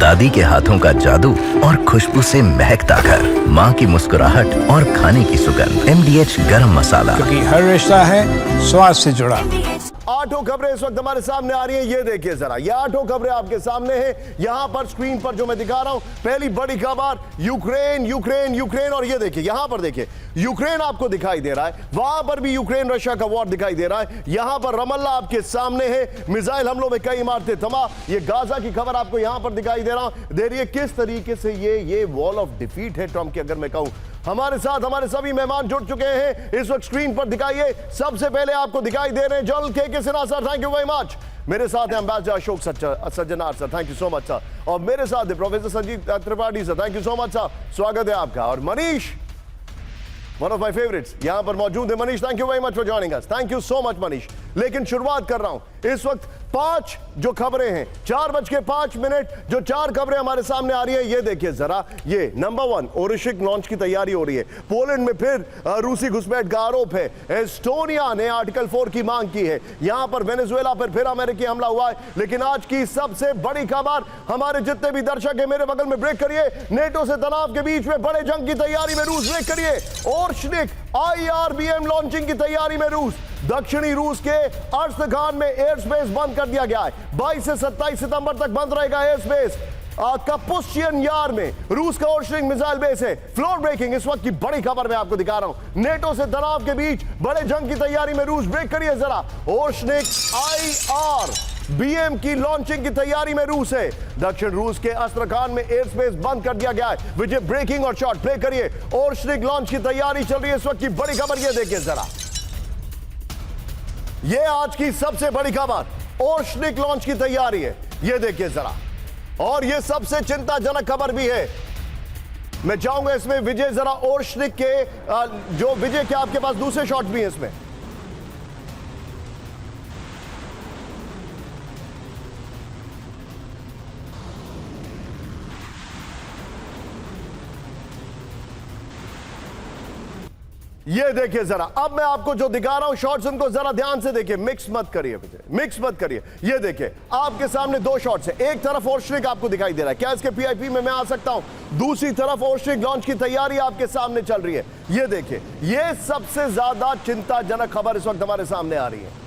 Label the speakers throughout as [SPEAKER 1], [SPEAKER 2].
[SPEAKER 1] दादी के हाथों का जादू और खुशबू से महकता घर, माँ की मुस्कुराहट और खाने की सुगंध। MDH गरम मसाला,
[SPEAKER 2] क्योंकि हर रिश्ता है स्वाद से जुड़ा।
[SPEAKER 3] आठों खबरें इस वक्त हमारे सामने आ रही हैं। ये देखिए जरा, ये आठों खबरें आपके सामने हैं। यहां पर स्क्रीन पर जो मैं दिखा रहा हूं, पहली बड़ी खबर यूक्रेन यूक्रेन यूक्रेन। और ये देखिए, यहां पर देखिए यूक्रेन आपको दिखाई दे रहा है, वहां पर भी यूक्रेन रशिया का वॉर दिखाई दे रहा है। यहां पर रमल्ला आपके सामने है, मिसाइल हमलों में कई इमारतें तबाह। ये गाजा की खबर आपको यहां पर दिखाई दे रही है। किस तरीके से ये वॉल ऑफ डिफीट है ट्रंप की, अगर मैं कहूं। हमारे साथ हमारे सभी मेहमान जुड़ चुके हैं, इस वक्त स्क्रीन पर दिखाइए। सबसे पहले आपको दिखाई दे रहे हैं जनरल के Sinha sir, thank you very much. मेरे साथ हैं ambassador Ashok Sajjanar sir, thank you so much sir. और मेरे साथ है professor Sanjeev Tripathi sir, thank you so much sir, स्वागत है आपका। और Manish, one of my favourites, यहां पर मौजूद है Manish, thank you very much for joining us, thank you so much Manish. लेकिन शुरुआत कर रहा हूं इस वक्त 5 जो खबरें हैं, 4:05 जो 4 खबरें हमारे सामने आ रही है। ये देखिए जरा, ये नंबर 1 ओरिशिक लॉन्च की तैयारी हो रही है। पोलैंड में फिर रूसी घुसपैठ का आरोप है। एस्टोनिया ने आर्टिकल 4 की मांग की है। यहां पर वेनेजुएला पर फिर अमेरिकी हमला हुआ है। लेकिन आज की सबसे बड़ी खबर, हमारे जितने भी दर्शक है मेरे बगल में ब्रेक करिए। नेटो से तनाव के बीच में बड़े जंग की तैयारी में रूस, ब्रेक करिए। ओर्शनिक IRBM लॉन्चिंग की तैयारी में रूस। दक्षिणी रूस के अर्सखान में एयर स्पेस बंद कर दिया गया है। 22 से 27 सितंबर तक बंद रहेगा एयर स्पेस। कपुस्चियन यार में रूस का ओर्शनिक मिसाइल बेस है। फ्लोर ब्रेकिंग इस वक्त की बड़ी खबर मैं आपको दिखा रहा हूं। नेटो से तनाव के बीच बड़े जंग की तैयारी में रूस, ब्रेक करिए जरा। ओर्शनिक IRBM की लॉन्चिंग की तैयारी में रूस है। दक्षिण रूस के अस्त्रखान में एयर स्पेस बंद कर दिया गया है। विजय ब्रेकिंग और शॉट प्ले करिए। ओर्शनिक लॉन्च की तैयारी चल रही है इस वक्त की बड़ी खबर, ये देखिए जरा। ये आज की सबसे बड़ी खबर, ओर्शनिक लॉन्च की तैयारी है, ये देखिए जरा। और ये सबसे चिंताजनक खबर भी है। मैं चाहूंगा इसमें विजय जरा ओर्शनिक के जो विजय के आपके पास दूसरे शॉट भी हैं इसमें। ये देखिए जरा, अब मैं आपको जो दिखा रहा हूं शॉट्स, उनको जरा ध्यान से देखिए, मिक्स मत करिए विजय, मिक्स मत करिए। ये देखिए आपके सामने 2 शॉट्स हैं। एक तरफ ओर्शनिक आपको दिखाई दे रहा है, क्या इसके PIP में मैं आ सकता हूं? दूसरी तरफ ओर्शनिक लॉन्च की तैयारी आपके सामने चल रही है। ये देखिए, ये सबसे ज्यादा चिंताजनक खबर इस वक्त हमारे सामने आ रही है।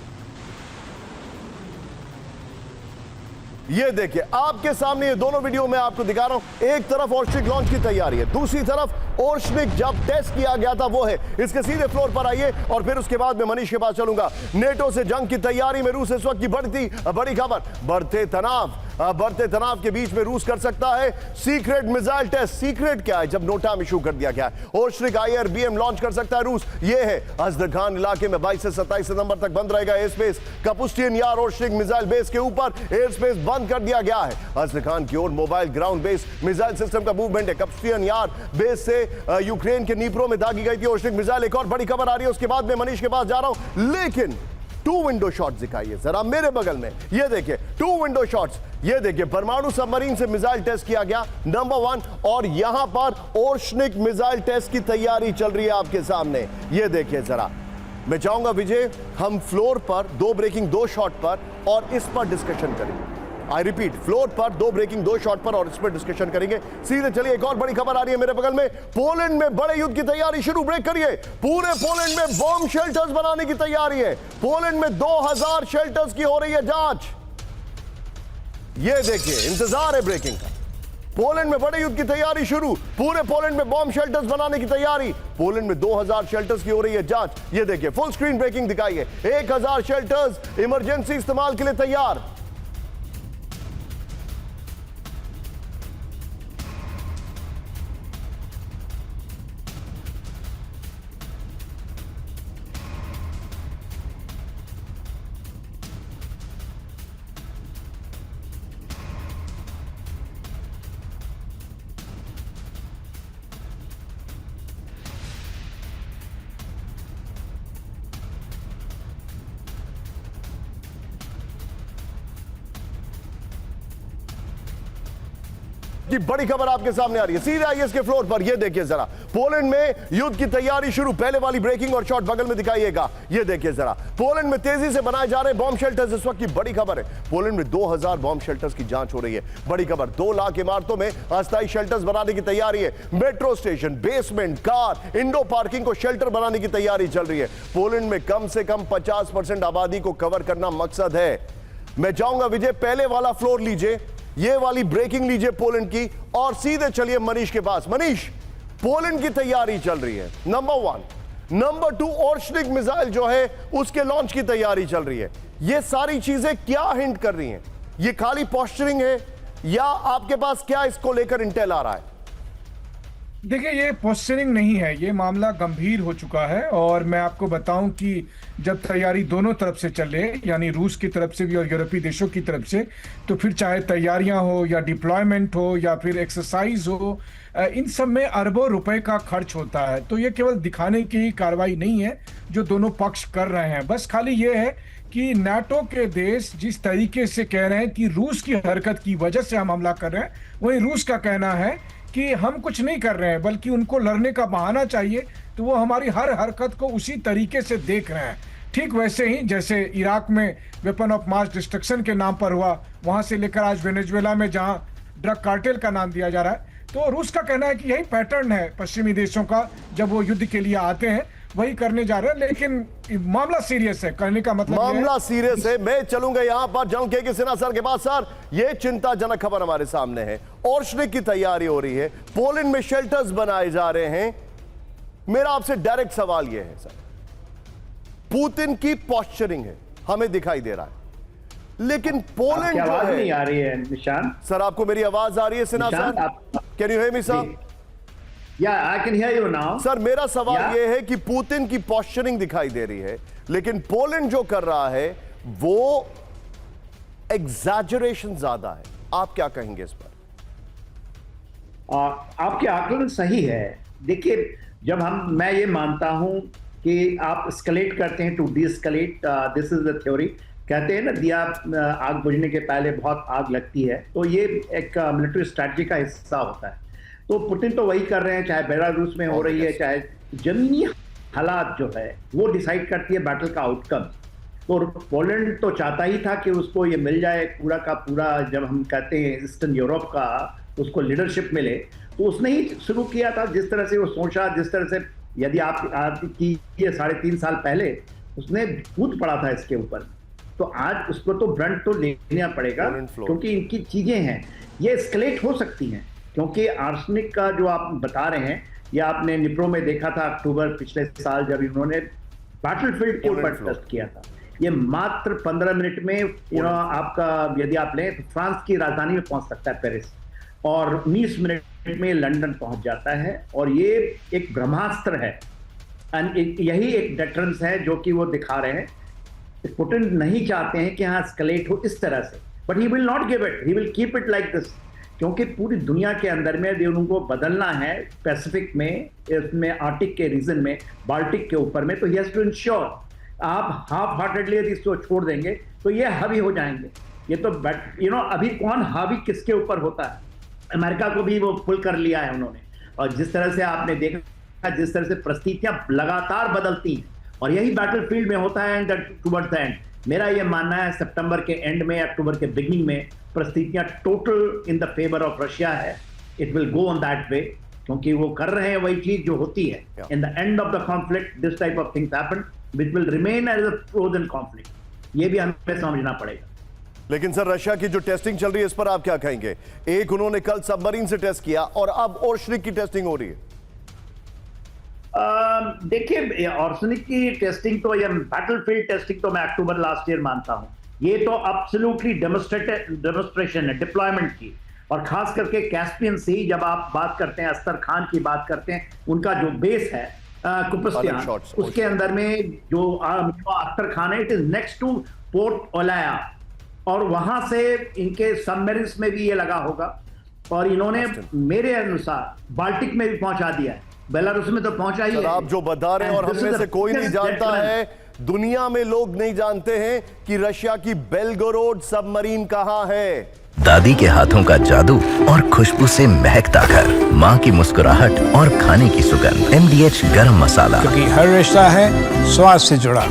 [SPEAKER 3] ये देखिए आपके सामने, ये दोनों वीडियो मैं आपको दिखा रहा हूं। एक तरफ ओर्शनिक लॉन्च की तैयारी है, दूसरी तरफ ओर्शनिक जब टेस्ट किया गया था वो है। इसके सीधे फ्लोर पर आइए और फिर उसके बाद मैं मनीष के पास चलूंगा। नेटो से जंग की तैयारी में रूस इस वक्त की बड़ी खबर, बढ़ते तनाव के बीच में रूस कर सकता है सीक्रेट मिसाइल टेस्ट। सीक्रेट क्या है जब नोटाम इशू कर दिया गया है। ओर्शनिक IRBM लॉन्च कर सकता है रूस। ये है अजदखान इलाके में 22 से 27 सितंबर तक बंद रहेगा एयर स्पेस। कपुस्टियन यार ओर्शनिक मिसाइल बेस के ऊपर एयर स्पेस बंद कर दिया गया है। अजदखान की ओर mobile ground base missile system का मूवमेंट है। कपुस्टियन यार बेस से यूक्रेन के नीप्रो में दागी गई थी ओर्शनिक मिसाइल। एक और बड़ी खबर आ रही है, उसके बाद मैं मनीष के पास जा रहा हूं। लेकिन 2 विंडो शॉट्स दिखाइए जरा मेरे बगल में। ये देखिए 2 विंडो शॉट्स। ये देखिए परमाणु सबमरीन से मिसाइल टेस्ट किया गया, नंबर 1। और यहां पर ओर्शनिक मिसाइल टेस्ट की तैयारी चल रही है आपके सामने। ये देखिए जरा, मैं चाहूंगा विजय हम फ्लोर पर 2 ब्रेकिंग 2 शॉट पर और इस पर डिस्कशन करेंगे। आई रिपीट, फ्लोर पर 2 ब्रेकिंग 2 शॉट पर और इस पर डिस्कशन करेंगे। सीधे चलिए, एक और बड़ी खबर आ रही है मेरे बगल में। पोलैंड में बड़े युद्ध की तैयारी शुरू, ब्रेक करिए। पूरे पोलैंड में बॉम्ब शेल्टर्स बनाने की तैयारी है। पोलैंड में 2000 शेल्टर्स की हो रही है जांच। ये देखिए, इंतजार है ब्रेकिंग का। पोलैंड में बड़े युद्ध की तैयारी शुरू, पूरे पोलैंड में बॉम्ब शेल्टर्स बनाने की तैयारी। पोलैंड में 2000 शेल्टर्स की हो रही है जांच। ये देखिए फुल स्क्रीन ब्रेकिंग दिखाइए। 1000 शेल्टर्स इमरजेंसी इस्तेमाल के लिए तैयार। की बड़ी खबर आपके सामने आ रही है सीधे आईएस के फ्लोर पर। ये देखिए जरा, पोलैंड में युद्ध की तैयारी शुरू। पहले वाली ब्रेकिंग और शॉट बगल में दिखाइएगा। ये देखिए जरा, पोलैंड में तेजी से बनाए जा रहे बॉम्ब शेल्टर्स इस वक्त की बड़ी खबर है। पोलैंड में 2000 बॉम्ब शेल्टर्स की जांच हो रही है। बड़ी खबर, 2 लाख इमारतों में अस्थायी शेल्टर्स बनाने की तैयारी है। Metro station, basement, car, Indo parking को शेल्टर बनाने की तैयारी चल रही है। पोलैंड में कम से कम 50% आबादी को कवर करना मकसद है। मैं चाहूंगा विजय, पहले वाला फ्लोर लीजिए, ये वाली ब्रेकिंग लीजिए पोलैंड की, और सीधे चलिए मनीष के पास। मनीष, पोलैंड की तैयारी चल रही है, नंबर 1। नंबर 2, ओर्शनिक मिसाइल जो है उसके लॉन्च की तैयारी चल रही है। ये सारी चीजें क्या हिंट कर रही हैं? ये खाली पोस्चरिंग है या आपके पास क्या इसको लेकर इंटेल आ रहा है?
[SPEAKER 2] देखिए, ये पोस्चरिंग नहीं है, ये मामला गंभीर हो चुका है। और मैं आपको बताऊं कि जब तैयारी दोनों तरफ से चले, यानी रूस की तरफ से भी और यूरोपीय देशों की तरफ से, तो फिर चाहे तैयारियां हो या डिप्लॉयमेंट हो या फिर एक्सरसाइज हो, इन सब में अरबों रुपए का खर्च होता है। तो ये केवल दिखाने की कार्रवाई नहीं है जो दोनों पक्ष कर रहे हैं। बस खाली ये है कि नाटो के देश जिस तरीके से कह रहे हैं कि रूस की हरकत की वजह से हम हमला कर रहे हैं, वहीं रूस का कहना है कि हम कुछ नहीं कर रहे हैं, बल्कि उनको लड़ने का बहाना चाहिए, तो वो हमारी हर हरकत को उसी तरीके से देख रहे हैं। ठीक वैसे ही जैसे इराक में वेपन ऑफ मास डिस्ट्रक्शन के नाम पर हुआ, वहां से लेकर आज वेनेजुएला में जहां ड्रग कार्टेल का नाम दिया जा रहा है। तो रूस का कहना है कि यही पैटर्न है पश्चिमी देशों का, जब वो युद्ध के लिए आते हैं वही करने जा रहे हैं। लेकिन मामला सीरियस है, कहने का मतलब
[SPEAKER 3] मामला सीरियस है। मैं चलूंगा यहां पर जंग के सिन्हा सर के पास। सर, ये चिंताजनक खबर हमारे सामने है। ओर्शनिक की तैयारी हो रही है, पोलैंड में शेल्टर्स बनाए जा रहे हैं। मेरा आपसे डायरेक्ट सवाल यह है सर, पुतिन की पोस्चरिंग है, हमें दिखाई दे रहा है, लेकिन पोलैंड जो है,
[SPEAKER 4] नहीं आ रही है निशान।
[SPEAKER 3] सर आपको मेरी आवाज आ रही है Sinha sir? Can you hear me sir?
[SPEAKER 4] Yeah, I can hear you now.
[SPEAKER 3] Sir, मेरा सवाल यह है कि पुतिन की पोस्चरिंग दिखाई दे रही है, लेकिन पोलैंड जो कर रहा है वो एग्जैजरेशन ज्यादा है। आप क्या कहेंगे इस पर?
[SPEAKER 4] आपके आकलन सही है। देखिए, जब मैं ये मानता हूं कि आप स्केलेट करते हैं to de-escalate, this is the theory. कहते हैं ना, दिया आग बुझने के पहले बहुत आग लगती है, तो ये एक मिलिट्री स्ट्रैटेजी का हिस्सा होता है। तो पुतिन तो वही कर रहे हैं, चाहे बेलारूस में हो रही है, चाहे जमीनी हालात जो है वो डिसाइड करती है बैटल का आउटकम। तो पोलैंड तो चाहता ही था कि उसको ये मिल जाए पूरा का पूरा, जब हम कहते हैं ईस्टर्न यूरोप का, उसको लीडरशिप मिले। तो उसने ही शुरू किया था, जिस तरह से वो सोचा, जिस तरह से, यदि आप की 3.5 साल पहले उसने कूद पड़ा था इसके ऊपर, तो आज उसको तो ब्रंट तो लेना पड़ेगा, क्योंकि इनकी चीजें हैं ये एस्केलेट हो सकती हैं। क्योंकि आर्सेनिक का जो आप बता रहे हैं, या आपने निप्रो में देखा था अक्टूबर पिछले साल, जब इन्होंने बैटलफील्ड के ऊपर टेस्ट किया था, ये मात्र 15 मिनट में आपका यदि आप लें तो फ्रांस की राजधानी में पहुंच सकता है, पेरिस, और 19 मिनट में लंदन पहुंच जाता है। और ये एक ब्रह्मास्त्र है, यही एक डेटरेंस है जो कि वो दिखा रहे हैं। पुतिन नहीं चाहते हैं कि हाँ एस्केलेट हो इस तरह से, but he will not give it, he will keep it like this. क्योंकि पूरी दुनिया के अंदर में यदि उनको बदलना है, पैसिफिक में, इसमें आर्टिक के रीजन में, बाल्टिक के ऊपर में, तो ही हैज टू इंश्योर। आप हाफ हार्टेडली यदि इसको छोड़ देंगे तो ये हावी हो जाएंगे। ये तो अभी कौन हावी किसके ऊपर होता है, अमेरिका को भी वो फुल कर लिया है उन्होंने। और जिस तरह से आपने देखा, जिस तरह से परिस्थितियां लगातार बदलती हैं, और यही बैटलफील्ड में होता है टुवर्ड्स द एंड। मेरा ये मानना है सितंबर के एंड में, अक्टूबर के बिगिनिंग में परिस्थितियां total in the favour of Russia है। It will go on that way, क्योंकि वो कर रहे हैं वही चीज जो होती है। In the end of the conflict this type of things happen which will remain as a frozen conflict. ये भी हमें समझना पड़ेगा।
[SPEAKER 3] लेकिन सर, रशिया की जो टेस्टिंग चल रही है इस पर आप क्या कहेंगे? एक उन्होंने कल सबमरीन से टेस्ट किया और अब ओर्शनिक की टेस्टिंग हो रही है।
[SPEAKER 4] देखिए, आर्सेनिक की टेस्टिंग तो, या बैटलफील्ड टेस्टिंग तो मैं अक्टूबर लास्ट ईयर मानता हूं। ये तो एब्सोल्युटली डेमोन्स्ट्रेशन है डिप्लॉयमेंट की। और खास करके कैस्पियन सी, जब आप बात करते हैं, अस्तर खान की बात करते हैं, उनका जो बेस है कुपस्तियान, उसके अंदर में जो अख्तर खान है, it is next to port Olya, और वहां से इनके सबमरीन्स में भी ये लगा होगा। और इन्होंने मेरे अनुसार बाल्टिक में भी पहुंचा दिया है, बेलारूस में तो पहुंचा ही है।
[SPEAKER 3] आप जो बता रहे हैं, और हम में से कोई नहीं जानता है, दुनिया में लोग नहीं जानते हैं कि रशिया की बेलगोरोड सबमरीन कहां है।
[SPEAKER 1] दादी के हाथों का जादू और खुशबू से महकता घर, माँ की मुस्कुराहट और खाने की सुगंध। MDH गरम मसाला,
[SPEAKER 5] क्योंकि हर रिश्ता है स्वाद से जुड़ा।